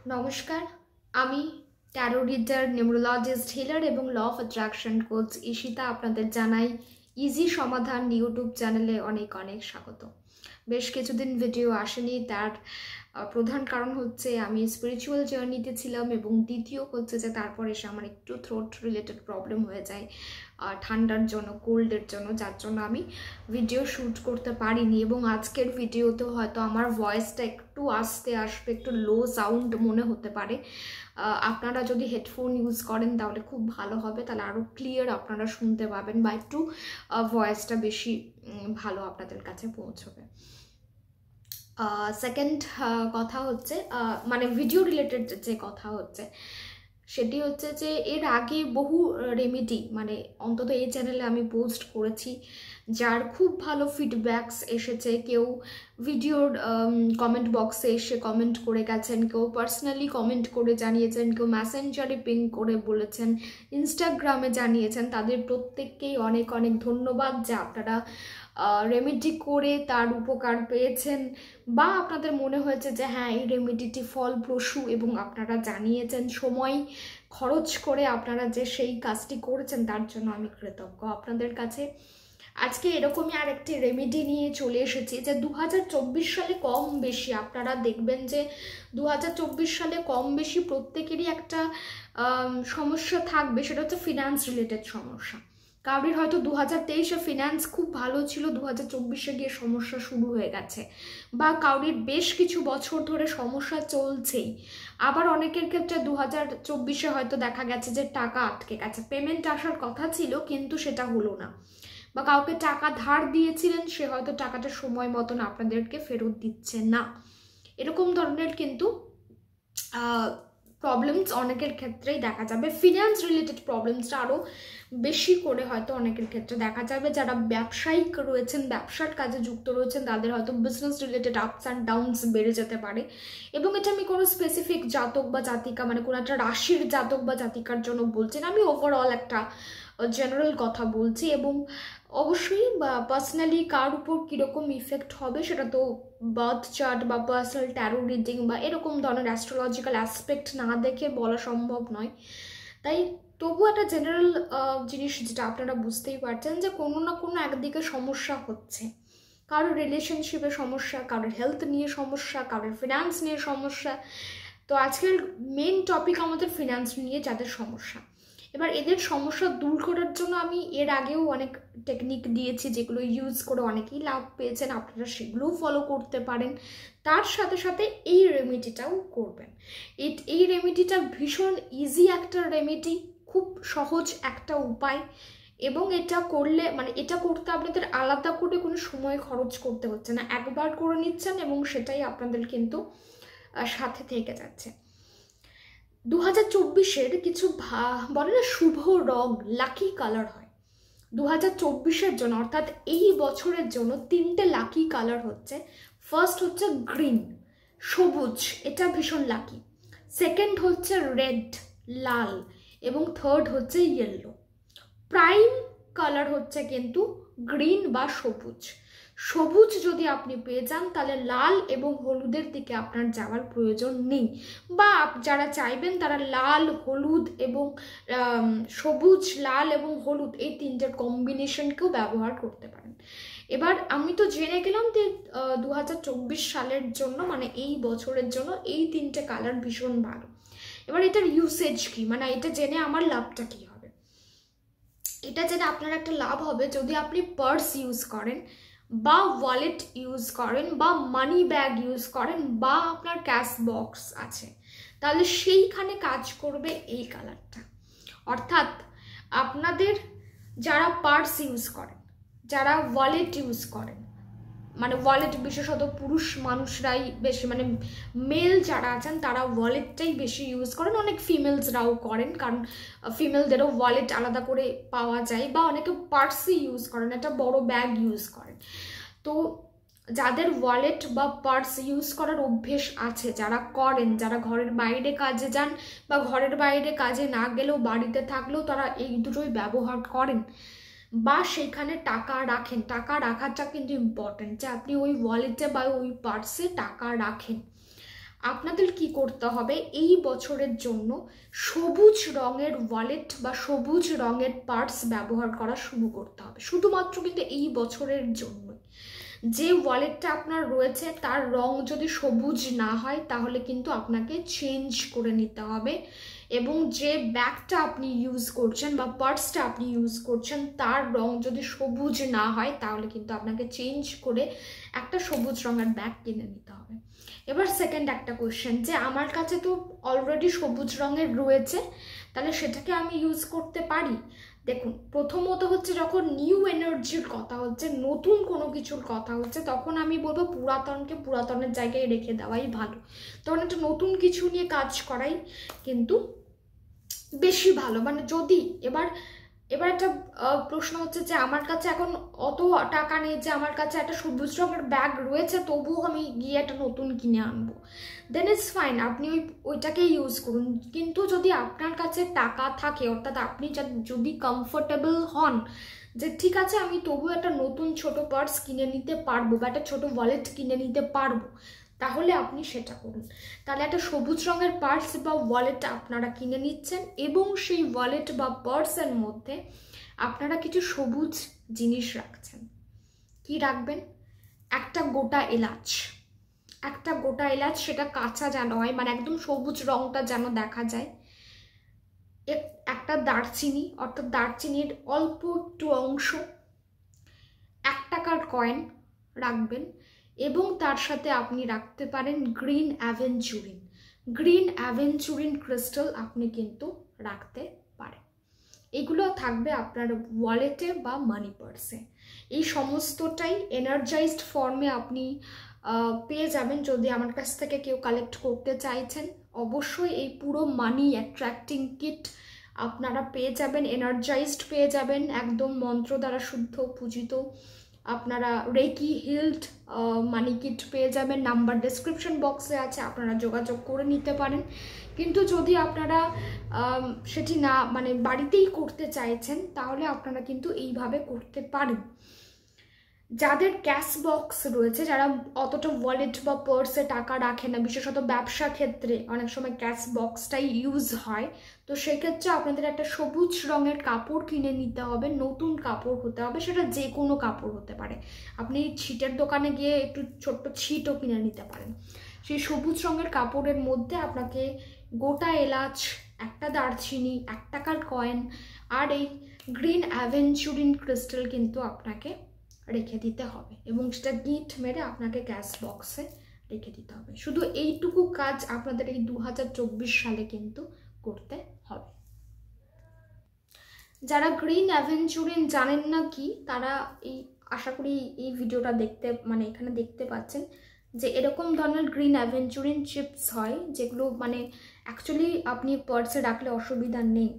নমস্কার, আমি taro reader, numerologist, healer এবং law of attraction coach Ishita আপনাদের জানাই ইজি সমাধান ইউটিউব চ্যানেলে অনেক অনেক স্বাগত। বেশ কিছুদিন ভিডিও আসেনি, তার প্রধান কারণ হচ্ছে আমি স্পিরিচুয়াল জার্নিতে ছিলাম এবং দ্বিতীয় হচ্ছে যে তারপর এসে আমার একটু থ্রোট রিলেটেড প্রবলেম হয়ে যায় ঠান্ডার জন্য, কোল্ডের জন্য, যার জন্য আমি ভিডিও শ্যুট করতে পারিনি। এবং আজকের ভিডিওতেও হয়তো আমার ভয়েসটা একটু আস্তে আসবে, একটু লো সাউন্ড মনে হতে পারে। আপনারা যদি হেডফোন ইউজ করেন তাহলে খুব ভালো হবে, তাহলে আরও ক্লিয়ার আপনারা শুনতে পাবেন বা একটু ভয়েসটা বেশি ভালো আপনাদের কাছে পৌঁছবে। সেকেন্ড কথা হচ্ছে, মানে ভিডিও রিলেটেড যে কথা হচ্ছে সেটি হচ্ছে যে এর আগে বহু রেমেডি মানে অন্তত এই চ্যানেলে আমি পোস্ট করেছি, যার খুব ভালো ফিডব্যাকস এসেছে। কেউ ভিডিওর কমেন্ট বক্সে এসে কমেন্ট করে গেছেন, কেউ পার্সোনালি কমেন্ট করে জানিয়েছেন, কেউ মেসেঞ্জারে পিং করে বলেছেন, ইনস্টাগ্রামে জানিয়েছেন। তাদের প্রত্যেককেই অনেক অনেক ধন্যবাদ যে আপনারা রেমেডি করে তার উপকার পেয়েছেন বা আপনাদের মনে হয়েছে যে হ্যাঁ এই রেমেডিটি ফলপ্রসূ এবং আপনারা জানিয়েছেন। সময় খরচ করে আপনারা যে সেই কাজটি করেছেন তার জন্য আমি কৃতজ্ঞ আপনাদের কাছে। আজকে এরকমই আরেকটি রেমেডি নিয়ে চলে এসেছি যে 2024 সালে কম বেশি আপনারা দেখবেন যে 2024 সালে কম বেশি প্রত্যেকেরই একটা সমস্যা থাকবে, সেটা হচ্ছে ফিনান্স রিলেটেড সমস্যা। কাউরির হয়তো 2023-এ ফিনান্স খুব ভালো ছিল, 2024-এ গিয়ে সমস্যা শুরু হয়ে গেছে, বা কাউরির বেশ কিছু বছর ধরে সমস্যা চলছেই। আবার অনেকের ক্ষেত্রে 2024-এ হয়তো দেখা গেছে যে টাকা আটকে গেছে, পেমেন্ট আসার কথা ছিল কিন্তু সেটা হলো না, বা কাউকে টাকা ধার দিয়েছিলেন সে হয়তো টাকাটা সময় মতন আপনাদেরকে ফেরত দিচ্ছে না। এরকম ধরনের কিন্তু প্রবলেমস অনেকের ক্ষেত্রেই দেখা যাবে। ফিনান্স রিলেটেড প্রবলেমসটা আরও বেশি করে হয়তো অনেকের ক্ষেত্রে দেখা যাবে। যারা ব্যবসায়িক রয়েছেন, ব্যবসার কাজে যুক্ত রয়েছেন, তাদের হয়তো business related ups and downs বেড়ে যেতে পারে। এবং এটা আমি কোনো স্পেসিফিক জাতক বা জাতিকা মানে কোনো একটা রাশির জাতক বা জাতিকার জন্য বলছি না, আমি ওভারঅল একটা জেনারেল কথা বলছি। এবং অবশ্যই পার্সোনালি কার উপর কীরকম ইফেক্ট হবে সেটা তো বার্থ চার্ট বা পার্সোনাল ট্যারো রিডিং বা এরকম ধরনের অ্যাস্ট্রোলজিক্যাল অ্যাসপেক্ট না দেখে বলা সম্ভব নয়। তাই তবু একটা জেনারেল জিনিস যেটা আপনারা বুঝতেই পারছেন যে কোনো না কোনো একদিকে সমস্যা হচ্ছে। কারোর রিলেশনশিপে সমস্যা, কারোর হেলথ নিয়ে সমস্যা, কারোর ফিনান্স নিয়ে সমস্যা। তো আজকের মেন টপিক আমাদের ফিনান্স নিয়ে যাদের সমস্যা। এবার এদের সমস্যা দূর করার জন্য আমি এর আগেও অনেক টেকনিক দিয়েছি, যেগুলো ইউজ করে অনেকেই লাভ পেয়েছেন, আপনারা সেগুলোও ফলো করতে পারেন। তার সাথে সাথে এই রেমেডিটাও করবেন। এই রেমেডিটা ভীষণ ইজি একটা রেমেডি, খুব সহজ একটা উপায়। এবং এটা করলে মানে এটা করতে আপনাদের আলাদা করে কোনো সময় খরচ করতে হচ্ছে না, একবার করে নিচ্ছেন এবং সেটাই আপনাদের কিন্তু সাথে থেকে যাচ্ছে। 2024-এর কিছু বলে না শুভ রং, লাকি কালার হয় 2024-এর জন্য, অর্থাৎ এই বছরের জন্য 3টে লাকি কালার হচ্ছে। ফার্স্ট হচ্ছে গ্রিন, সবুজ, এটা ভীষণ লাকি। সেকেন্ড হচ্ছে রেড, লাল, এবং থার্ড হচ্ছে ইয়েলো। প্রাইম কালার হচ্ছে কিন্তু গ্রিন বা সবুজ। সবুজ যদি আপনি পেয়ে যান তাহলে লাল এবং হলুদের দিকে আপনার যাওয়ার প্রয়োজন নেই, বা যারা চাইবেন তারা লাল, হলুদ এবং সবুজ, লাল এবং হলুদ এই তিনটের কম্বিনেশনকেও ব্যবহার করতে পারেন। এবার আমি তো জেনে গেলাম যে 2024 সালের জন্য মানে এই বছরের জন্য এই 3টে কালার ভীষণ ভালো। এবার এটার ইউসেজ কি, মানে এটা জেনে আমার লাভটা কি হবে? এটা জেনে আপনার একটা লাভ হবে, যদি আপনি পার্স ইউজ করেন বা ওয়ালেট ইউজ করেন বা মানি ব্যাগ ইউজ করেন বা আপনার ক্যাশ বক্স আছে, তাহলে সেইখানে কাজ করবে এই কালারটা। অর্থাৎ আপনাদের যারা পার্স ইউজ করেন, যারা ওয়ালেট ইউজ করেন, মানে ওয়ালেট বিশেষত পুরুষ মানুষরাই বেশি, মানে মেল যারা আছেন তারা ওয়ালেটটাই বেশি ইউজ করেন, অনেক ফিমেলসরাও করেন কারণ ফিমেলদেরও ওয়ালেট আলাদা করে পাওয়া যায়, বা অনেকে পার্সই ইউজ করেন, একটা বড় ব্যাগ ইউজ করেন। তো যাদের ওয়ালেট বা পার্স ইউজ করার অভ্যেস আছে, যারা করেন, যারা ঘরের বাইরে কাজে যান বা ঘরের বাইরে কাজে না গেলেও বাড়িতে থাকলেও তারা এই দুটোই ব্যবহার করেন বা সেখানে টাকা রাখেন, টাকা রাখাটা কিন্তু ইম্পর্টেন্ট যে আপনি ওই ওয়ালেটে বা ওই পার্সে টাকা রাখেন। আপনাদের কি করতে হবে, এই বছরের জন্য সবুজ রঙের ওয়ালেট বা সবুজ রঙের পার্স ব্যবহার করা শুরু করতে হবে, শুধুমাত্র কিন্তু এই বছরের জন্য। যে ওয়ালেটটা আপনার রয়েছে তার রং যদি সবুজ না হয় তাহলে কিন্তু আপনাকে চেঞ্জ করে নিতে হবে, এবং যে ব্যাগটা আপনি ইউজ করছেন বা পার্সটা আপনি ইউজ করছেন তার রং যদি সবুজ না হয় তাহলে কিন্তু আপনাকে চেঞ্জ করে একটা সবুজ রঙের ব্যাগ কিনে নিতে হবে। এবার সেকেন্ড একটা কোয়েশ্চেন, যে আমার কাছে তো অলরেডি সবুজ রঙের রয়েছে, তাহলে সেটাকে আমি ইউজ করতে পারি? দেখুন, প্রথমত হচ্ছে যখন নিউ এনার্জির কথা হচ্ছে, নতুন কোনো কিছুর কথা হচ্ছে, তখন আমি বলবো পুরাতনকে পুরাতনের জায়গায় রেখে দেওয়াই ভালো। তখন একটা নতুন কিছু নিয়ে কাজ করাই কিন্তু বেশি ভালো। মানে যদি এবার একটা প্রশ্ন হচ্ছে যে আমার কাছে এখন অত টাকা নেই যে আমার কাছে একটা সবুজ রঙের ব্যাগ রয়েছে, তবুও আমি গিয়ে একটা নতুন কিনে আনবো, দেন ইটস ফাইন, আপনি ওইটাকে ইউজ করুন। কিন্তু যদি আপনার কাছে টাকা থাকে, অর্থাৎ আপনি যদি কমফোর্টেবল হন যে ঠিক আছে আমি তবু একটা নতুন ছোট পার্স কিনে নিতে পারবো বা একটা ছোট ওয়ালেট কিনে নিতে পারবো, তাহলে আপনি সেটা করুন। তাহলে একটা সবুজ রঙের পার্স বা ওয়ালেট আপনারা কিনে নিচ্ছেন, এবং সেই ওয়ালেট বা পার্সের মধ্যে আপনারা কিছু সবুজ জিনিস রাখছেন। কি রাখবেন? একটা গোটা এলাচ, সেটা কাঁচা যেন হয়, মানে একদম সবুজ রঙটা যেন দেখা যায়। একটা দারচিনি, অর্থাৎ দারচিনির অল্প একটু অংশ, 1 টাকার কয়েন রাখবেন, এবং তার সাথে আপনি রাখতে পারেন গ্রিন অ্যাভেঞ্চুরিন ক্রিস্টাল আপনি কিন্তু রাখতে পারেন। এগুলো থাকবে আপনার ওয়ালেটে বা মানি পার্সে। এই সমস্তটাই এনার্জাইজড ফর্মে আপনি পেয়ে যাবেন। যদি আমার কাছ থেকে কেউ কালেক্ট করতে চাইছেন, অবশ্যই এই পুরো মানি অ্যাট্রাক্টিং কিট আপনারা পেয়ে যাবেন, এনার্জাইজড পেয়ে যাবেন, একদম মন্ত্র দ্বারা শুদ্ধ পূজিত। আপনারা রেকি হিল্ড মানি কিট পেয়ে যাবেন, নাম্বার ডেসক্রিপশন বক্সে আছে, আপনারা যোগাযোগ করে নিতে পারেন। কিন্তু যদি আপনারা সেটি না মানে বাড়িতেই করতে চাইছেন, তাহলে আপনারা কিন্তু এইভাবে করতে পারেন। যাদের ক্যাশ বক্স রয়েছে, যারা অতটা ওয়ালেট বা পার্সে টাকা রাখে না, বিশেষত ব্যবসা ক্ষেত্রে অনেক সময় ক্যাশ বক্সটাই ইউজ হয়, তো সেক্ষেত্রে আপনাদের একটা সবুজ রঙের কাপড় কিনে নিতে হবে, নতুন কাপড় হতে হবে, সেটা যে কোনো কাপড় হতে পারে। আপনি ছিটের দোকানে গিয়ে একটু ছোট্ট ছিটও কিনে নিতে পারেন। সেই সবুজ রঙের কাপড়ের মধ্যে আপনাকে গোটা এলাচ, একটা দারচিনি, 1 টাকার কয়েন আর এই গ্রিন অ্যাভেঞ্চুরিন ক্রিস্টাল কিন্তু আপনাকে রেখে দিতে হবে, এবং সেটা গিট মেরে আপনাকে ক্যাশ বক্সে রেখে দিতে হবে। শুধু এইটুকু কাজ আপনাদের এই 2024 সালে কিন্তু করতে হবে। যারা গ্রিন অ্যাভেঞ্চুরিন জানেন না কি, তারা এই আশা করি এই ভিডিওটা দেখতে মানে এখানে দেখতে পাচ্ছেন যে এরকম ধরনের গ্রিন অ্যাভেঞ্চুরিন চিপস হয়, যেগুলো মানে অ্যাকচুয়ালি আপনি পার্সে রাখলে অসুবিধা নেই,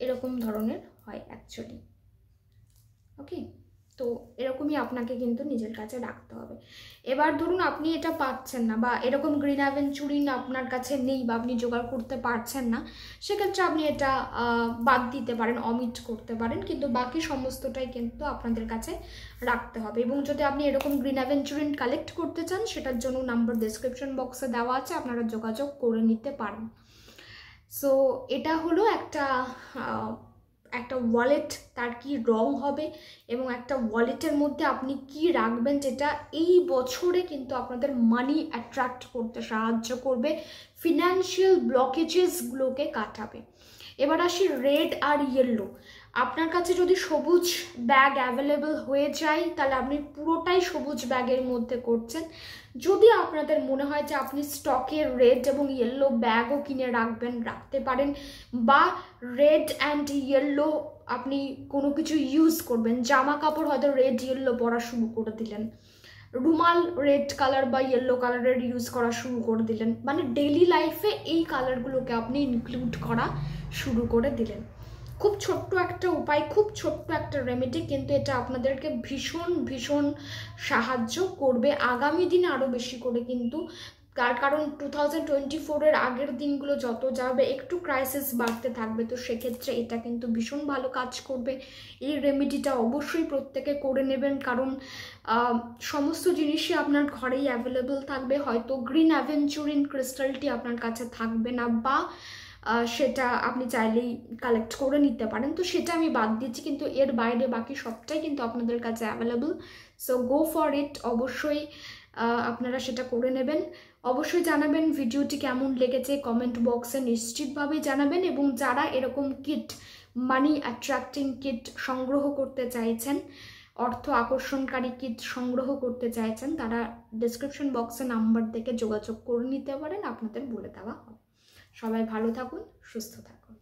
এরকম ধরনের হয় অ্যাকচুয়ালি। ওকে, তো এরকমই আপনাকে কিন্তু নিজের কাছে রাখতে হবে। এবার ধরুন আপনি এটা পাচ্ছেন না, বা এরকম গ্রিন অ্যাভেঞ্চুরিন আপনার কাছে নেই, বা আপনি জোগাড় করতে পারছেন না, সেক্ষেত্রে আপনি এটা বাদ দিতে পারেন, অমিট করতে পারেন, কিন্তু বাকি সমস্তটাই কিন্তু আপনাদের কাছে রাখতে হবে। এবং যদি আপনি এরকম গ্রিন অ্যাভেঞ্চুরিন কালেক্ট করতে চান, সেটার জন্য নাম্বার ডেসক্রিপশন বক্সে দেওয়া আছে, আপনারা যোগাযোগ করে নিতে পারেন। সো এটা হলো একটা ওয়ালেট, তার কি রং হবে এবং একটা ওয়ালেটের মধ্যে আপনি কি রাখবেন, যেটা এই বছরে কিন্তু আপনাদের মানি অ্যাট্রাক্ট করতে সাহায্য করবে, ফিনান্সিয়াল ব্লকেজেসগুলোকে কাটাবে। এবার আসি রেড আর ইয়েলো। আপনার কাছে যদি সবুজ ব্যাগ অ্যাভেলেবল হয়ে যায়, তাহলে আপনি পুরোটাই সবুজ ব্যাগের মধ্যে করছেন। যদি আপনাদের মনে হয় যে আপনি স্টকে রেড এবং ইয়েলো ব্যাগও কিনে রাখতে পারেন, বা রেড অ্যান্ড ইয়েলো আপনি কোনো কিছু ইউজ করবেন, জামা কাপড় হয়তো রেড ইয়েলো পরা শুরু করে দিলেন, রুমাল রেড কালার বা ইয়েলো কালারের ইউজ করা শুরু করে দিলেন, মানে ডেইলি লাইফে এই কালারগুলোকে আপনি ইনক্লুড করা শুরু করে দিলেন। খুব ছোট্ট একটা উপায়, খুব ছোট্ট একটা রেমেডি, কিন্তু এটা আপনাদেরকে ভীষণ ভীষণ সাহায্য করবে। আগামী দিনে আরও বেশি করে কিন্তু তার কারণ 2024-এর আগের দিনগুলো যত যাবে একটু ক্রাইসিস বাড়তে থাকবে, তো সেক্ষেত্রে এটা কিন্তু ভীষণ ভালো কাজ করবে। এই রেমেডিটা অবশ্যই প্রত্যেকে করে নেবেন, কারণ সমস্ত জিনিসই আপনার ঘরেই অ্যাভেলেবল থাকবে। হয়তো গ্রিন অ্যাভেঞ্চুরিন ক্রিস্টালটি আপনার কাছে থাকবে না, বা সেটা আপনি চাইলেই কালেক্ট করে নিতে পারেন, তো সেটা আমি বাদ দিচ্ছি, কিন্তু এর বাইরে বাকি সবটাই কিন্তু আপনাদের কাছে available. So go for it, অবশ্যই আপনারা সেটা করে নেবেন। অবশ্যই জানাবেন ভিডিওটি কেমন লেগেছে, কমেন্ট বক্সে নিশ্চিতভাবেই জানাবেন। এবং যারা এরকম কিট, মানি অ্যাট্রাক্টিং কিট সংগ্রহ করতে চাইছেন, অর্থ আকর্ষণকারী কিট সংগ্রহ করতে চাইছেন, তারা ডেসক্রিপশন বক্সে নাম্বার থেকে যোগাযোগ করে নিতে পারেন, আপনাদের বলে দেওয়া হবে। সবাই ভালো থাকুন, সুস্থ থাকুন।